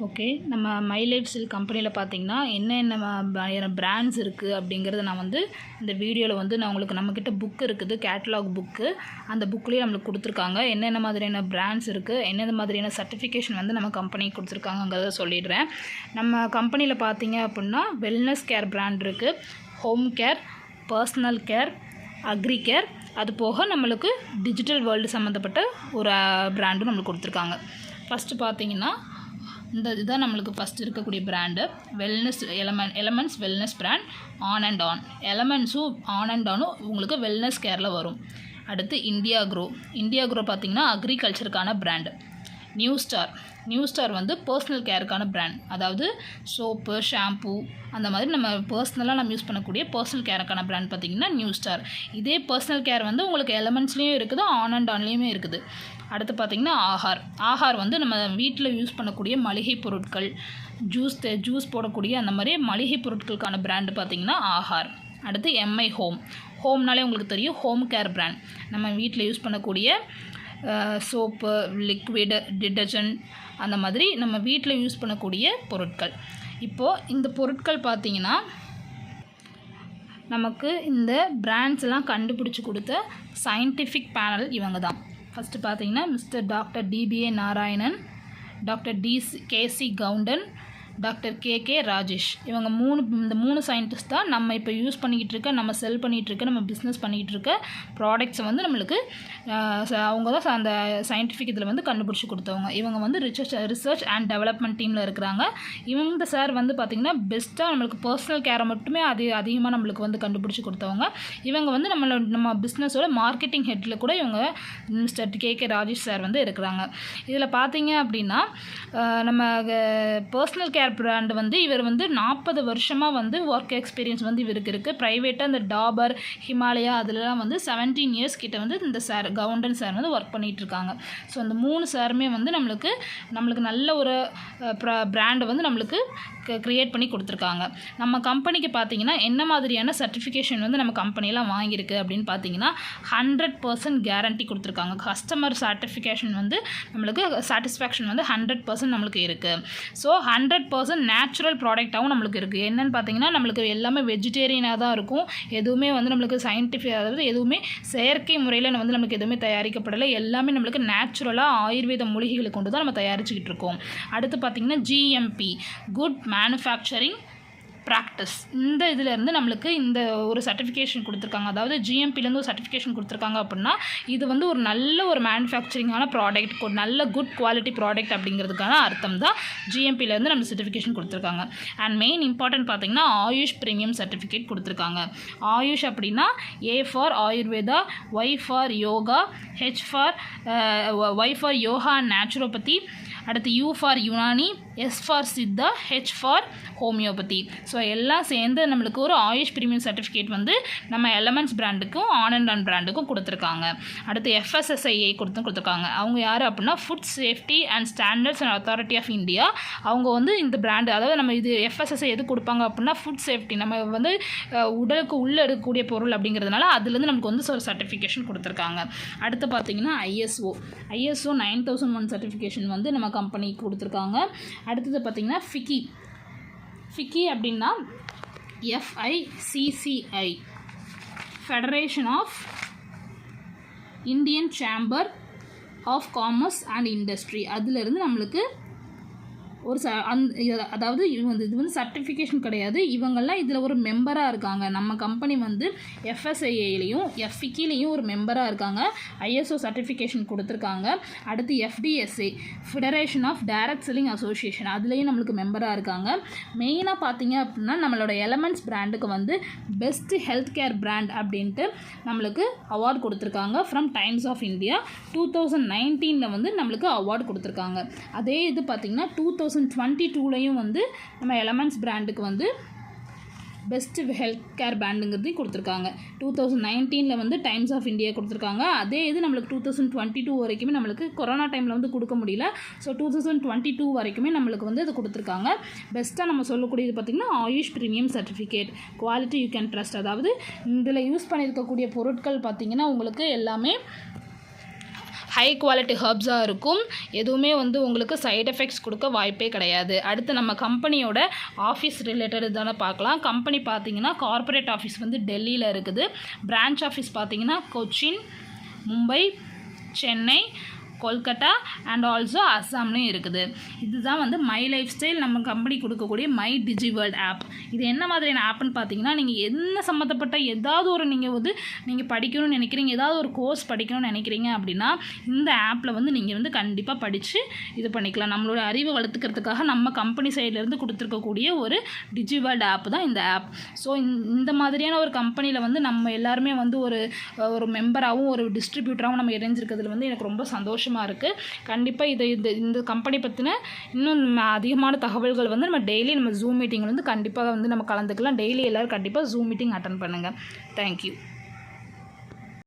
Okay, நம்ம my life style கம்பெனியில் பார்த்தீங்கன்னா என்னென்ன பிராண்ட்ஸ் இருக்குது அப்படிங்கிறத நான் வந்து இந்த வீடியோவில் வந்து நான் உங்களுக்கு நம்மக்கிட்ட புக் இருக்குது, கேட்டலாக் புக்கு. அந்த புக்லேயே நம்மளுக்கு கொடுத்துருக்காங்க என்னென்ன மாதிரியான பிராண்ட்ஸ் இருக்குது, என்னென்ன மாதிரியான சர்டிஃபிகேஷன் வந்து நம்ம கம்பெனிக்கு கொடுத்துருக்காங்கிறத சொல்லிடுறேன். நம்ம கம்பெனியில் பார்த்தீங்க அப்படின்னா வெல்னஸ் கேர் பிராண்ட் இருக்குது, home care, personal care, agri care, அது போக நம்மளுக்கு டிஜிட்டல் வேர்ல்டு சம்மந்தப்பட்ட ஒரு பிராண்டும் நம்மளுக்கு கொடுத்துருக்காங்க. ஃபஸ்ட்டு பார்த்தீங்கன்னா இதுதான் நம்மளுக்கு ஃபஸ்ட்டு இருக்கக்கூடிய brand wellness elements wellness brand on and on. எலமெண்ட்ஸும் ஆன் அண்ட் ஆனும் உங்களுக்கு வெல்னஸ் கேரில் வரும். அடுத்து இந்தியா க்ரோ பார்த்திங்கன்னா அக்ரிகல்ச்சருக்கான பிராண்டு. நியூ ஸ்டார் வந்து பர்சனல் கேருக்கான பிராண்ட், அதாவது சோப்பு, ஷாம்பூ அந்த மாதிரி நம்ம பர்சனலாக நம்ம யூஸ் பண்ணக்கூடிய பர்சனல் கேருக்கான பிராண்ட் பார்த்திங்கன்னா நியூ ஸ்டார். இதே பர்சனல் கேர் வந்து உங்களுக்கு எலமெண்ட்ஸ்லேயும் இருக்குது, ஆன் அண்ட் ஆன்லேயுமே இருக்குது. அடுத்து பார்த்திங்கன்னா ஆஹார் வந்து நம்ம வீட்டில் யூஸ் பண்ணக்கூடிய மளிகை பொருட்கள், ஜூஸ் போடக்கூடிய அந்த மாதிரி மளிகை பொருட்களுக்கான பிராண்டு பார்த்திங்கன்னா ஆஹார். அடுத்து எம்ஐ ஹோம்னாலே உங்களுக்கு தெரியும், ஹோம் கேர் பிராண்ட். நம்ம வீட்டில் யூஸ் பண்ணக்கூடிய சோப்பு, லிக்விடு, டிட்டர்ஜென்ட் அந்த மாதிரி நம்ம வீட்டில் யூஸ் பண்ணக்கூடிய பொருட்கள். இப்போது இந்த பொருட்கள் பார்த்திங்கன்னா நமக்கு இந்த பிராண்ட்ஸ்லாம் கண்டுபிடிச்சி கொடுத்த சயின்டிஃபிக் பேனல் இவங்க தான். ஃபஸ்ட்டு பார்த்தீங்கன்னா mister doctor DPA Narayanan, doctor KC Goundan, doctor K Rajesh. இவங்க இந்த மூணு சயின்டிஸ்ட் தான் நம்ம இப்போ யூஸ் பண்ணிக்கிட்டு இருக்க, நம்ம செல் பண்ணிகிட்ருக்க, நம்ம பிஸ்னஸ் பண்ணிகிட்டு இருக்க ப்ராடக்ட்ஸை வந்து நம்மளுக்கு அவங்க தான் அந்த சயின்டிஃபிக் இதில் வந்து கண்டுபிடிச்சி கொடுத்தவங்க. இவங்க வந்து ரிசர்ச் அண்ட் டெவலப்மெண்ட் டீமில் இருக்கிறாங்க. இவங்க சார் வந்து பார்த்திங்கன்னா பெஸ்ட்டாக நம்மளுக்கு பர்சனல் கேரை மட்டுமே அதிகமாக நம்மளுக்கு வந்து கண்டுபிடிச்சி கொடுத்தவங்க. இவங்க வந்து நம்ம பிஸ்னஸோட மார்க்கெட்டிங் ஹெட்டில் கூட இவங்க மிஸ்டர் கே ராஜேஷ் சார் வந்து இருக்கிறாங்க. இதில் பார்த்தீங்க அப்படின்னா நம்ம பர்சனல் கேர் பிராண்ட் வந்து இவர் வந்து 40 வருஷமாக வந்து ஒர்க் எக்ஸ்பீரியன்ஸ் வந்து இவருக்கு இருக்குது. ப்ரைவேட்டாக இந்த டாபர், ஹிமாலயா அதிலலாம் வந்து 17 இயர்ஸ் கிட்ட வந்து இந்த சார் கவுண்டன் சார் வந்து ஒர்க் பண்ணிகிட்ருக்காங்க. ஸோ அந்த 3 சாருமே வந்து நம்மளுக்கு நல்ல ஒரு பிராண்டை வந்து நம்மளுக்கு க்ரியேட் பண்ணி கொடுத்துருக்காங்க. நம்ம கம்பெனிக்கு பார்த்தீங்கன்னா என்ன மாதிரியான சர்டிஃபிகேஷன் வந்து நம்ம கம்பெனியெலாம் வாங்கியிருக்கு அப்படின்னு பார்த்தீங்கன்னா 100% கேரண்டி கொடுத்துருக்காங்க. கஸ்டமர் சாட்டிஃபிகேஷன் வந்து நம்மளுக்கு சாட்டிஸ்ஃபேக்ஷன் வந்து 100% நம்மளுக்கு இருக்குது. ஸோ 100% நேச்சுரல் ப்ராடக்டாகவும் நம்மளுக்கு இருக்குது. என்னென்னு பார்த்தீங்கன்னா நம்மளுக்கு எல்லாமே வெஜிடேரியனாக தான் இருக்கும். எதுவுமே வந்து நம்மளுக்கு சயின்டிஃபிக், அதாவது எதுவுமே செயற்கை முறையில் வந்து நம்மளுக்கு எதுவுமே தயாரிக்கப்படலை. எல்லாமே நம்மளுக்கு நேச்சுரலாக ஆயுர்வேத மூலிகைகளை கொண்டு தான் நம்ம தயாரிச்சுக்கிட்டு இருக்கோம். அடுத்து பார்த்திங்கன்னா GMP குட் மேனுஃபேக்சரிங் ப்ராக்டிஸ். இந்த இதிலேருந்து நம்மளுக்கு இந்த ஒரு சர்டிஃபிகேஷன் கொடுத்துருக்காங்க. அதாவது GMPலேருந்து ஒரு சர்டிஃபிகேஷன் கொடுத்துருக்காங்க அப்படின்னா இது வந்து ஒரு நல்ல ஒரு மேனுஃபேக்சரிங்கான ப்ராடக்ட், ஒரு நல்ல குட் குவாலிட்டி ப்ராடக்ட் அப்படிங்கிறதுக்கான அர்த்தம் தான் GMPலேருந்து நம்ம சர்டிஃபிகேஷன் கொடுத்துருக்காங்க. அண்ட் மெயின் இம்பார்ட்டன்ட் பார்த்திங்கன்னா ஆயுஷ் ப்ரீமியம் சர்டிஃபிகேட் கொடுத்துருக்காங்க. ஆயுஷ் அப்படின்னா A for Ayurveda, Y for yoga, Y for yoga and naturopathy, அடுத்து U for Unani, S for Siddha, H for homeopathy. So எல்லாம் சேர்ந்து நம்மளுக்கு ஒரு ஆயுஷ் ப்ரீமியம் சர்டிஃபிகேட் வந்து நம்ம எலமெண்ட்ஸ் பிராண்டுக்கும் ஆன் அண்ட் ஆன் பிராண்டுக்கும் கொடுத்துருக்காங்க. அடுத்து FSSAI கொடுத்துருக்காங்க. அவங்க யார் அப்படின்னா food safety and standards and authority of India. அவங்க வந்து இந்த பிராண்டு, அதாவது நம்ம இது FSSAI எது கொடுப்பாங்க அப்படின்னா ஃபுட் சேஃப்டி, நம்ம வந்து உடலுக்கு உள்ளே எடுக்கக்கூடிய பொருள் அப்படிங்கிறதுனால அதுலேருந்து நமக்கு வந்து ஒரு சர்டிஃபிகேஷன் கொடுத்துருக்காங்க. அடுத்து பார்த்திங்கன்னா ISO 9001 சர்டிஃபிகேஷன் வந்து நம்ம கம்பெனிக்கு கொடுத்துருக்காங்க. அடுத்தது பார்த்திங்கன்னா ஃபிக்கி அப்படின்னா FICCI federation of Indian chamber of commerce and industry. அதிலிருந்து நம்மளுக்கு ஒரு அதாவது இது வந்து சர்டிஃபிகேஷன் கிடையாது, இவங்கெல்லாம் இதில் ஒரு மெம்பராக இருக்காங்க. நம்ம கம்பெனி வந்து FSSAIலையும் FICCIலையும் ஒரு மெம்பராக இருக்காங்க. ISO சர்டிஃபிகேஷன் கொடுத்துருக்காங்க. அடுத்து FDSA federation of direct selling association, அதுலேயும் நம்மளுக்கு மெம்பராக இருக்காங்க. மெயினாக பார்த்தீங்க அப்படின்னா நம்மளோட எலமெண்ட்ஸ் பிராண்டுக்கு வந்து பெஸ்ட் ஹெல்த் கேர் பிராண்ட் அப்படின்ட்டு நம்மளுக்கு அவார்டு கொடுத்துருக்காங்க ஃப்ரம் டைம்ஸ் ஆஃப் இந்தியா. 2019 வந்து நம்மளுக்கு அவார்டு கொடுத்துருக்காங்க. அதே இது பார்த்திங்கன்னா 2022லையும் வந்து நம்ம எலமெண்ட்ஸ் பிராண்டுக்கு வந்து பெஸ்ட் ஹெல்த் கேர் பிராண்டுங்கிறதையும் கொடுத்துருக்காங்க. 2019 வந்து டைம்ஸ் ஆஃப் இந்தியா கொடுத்துருக்காங்க. அதே இது நம்மளுக்கு 2022 வரைக்குமே நம்மளுக்கு கொரோனா டைமில் வந்து கொடுக்க முடியல. ஸோ 2022 வரைக்குமே நம்மளுக்கு வந்து அது கொடுத்துருக்காங்க. பெஸ்ட்டாக நம்ம சொல்லக்கூடியது பார்த்திங்கன்னா AYUSH premium certificate, quality you can trust. அதாவது இதில் யூஸ் பண்ணியிருக்கக்கூடிய பொருட்கள் பார்த்திங்கன்னா உங்களுக்கு எல்லாமே ஹை குவாலிட்டி ஹர்ப்ஸாக இருக்கும். எதுவுமே வந்து உங்களுக்கு சைடு எஃபெக்ட்ஸ் கொடுக்க வாய்ப்பே கிடையாது. அடுத்து நம்ம கம்பெனியோட ஆஃபீஸ் ரிலேட்டட் தானே பார்க்கலாம். கம்பெனி பார்த்தீங்கன்னா கார்ப்பரேட் ஆஃபீஸ் வந்து டெல்லியில் இருக்குது. பிரான்ச் ஆஃபீஸ் பார்த்தீங்கன்னா கொச்சின், மும்பை, சென்னை, கொல்கட்டா அண்ட் ஆல்சோ அஸ்ஸாம்லேயும் இருக்குது. இதுதான் வந்து மை லைஃப் ஸ்டைல் நம்ம கம்பெனி கொடுக்கக்கூடிய மை டிஜி வேர்ல்ட் ஆப். இது என்ன மாதிரியான ஆப்னு பார்த்தீங்கன்னா, நீங்கள் என்ன சம்மந்தப்பட்ட ஏதாவது ஒரு நீங்கள் படிக்கணும்னு நினைக்கிறீங்க, ஏதாவது ஒரு கோர்ஸ் படிக்கணும்னு நினைக்கிறீங்க அப்படின்னா இந்த ஆப்பில் வந்து நீங்கள் வந்து கண்டிப்பாக படித்து இது பண்ணிக்கலாம். நம்மளோட அறிவை வளர்த்துக்கிறதுக்காக நம்ம கம்பெனி சைட்லேருந்து கொடுத்துருக்கக்கூடிய ஒரு டிஜி வேர்ல்ட் ஆப் தான் இந்த ஆப். ஸோ இந்த மாதிரியான ஒரு கம்பெனியில் வந்து நம்ம எல்லாருமே வந்து ஒரு மெம்பராகவும் ஒரு டிஸ்ட்ரிபியூட்டராகவும் நம்ம இணைஞ்சிருக்கிறதுல வந்து எனக்கு ரொம்ப சந்தோஷமாக இருக்குது. கண்டிப்பாக இந்த கம்பெனி பற்றின இன்னும் அதிகமான தகவல்கள் வந்து நம்ம டெய்லி நம்ம ஜூம் மீட்டிங் வந்து கண்டிப்பாக வந்து நம்ம கலந்துக்கலாம். டெய்லி எல்லோரும் கண்டிப்பாக ஜூம் மீட்டிங் அட்டன் பண்ணுங்கள். தேங்க்யூ.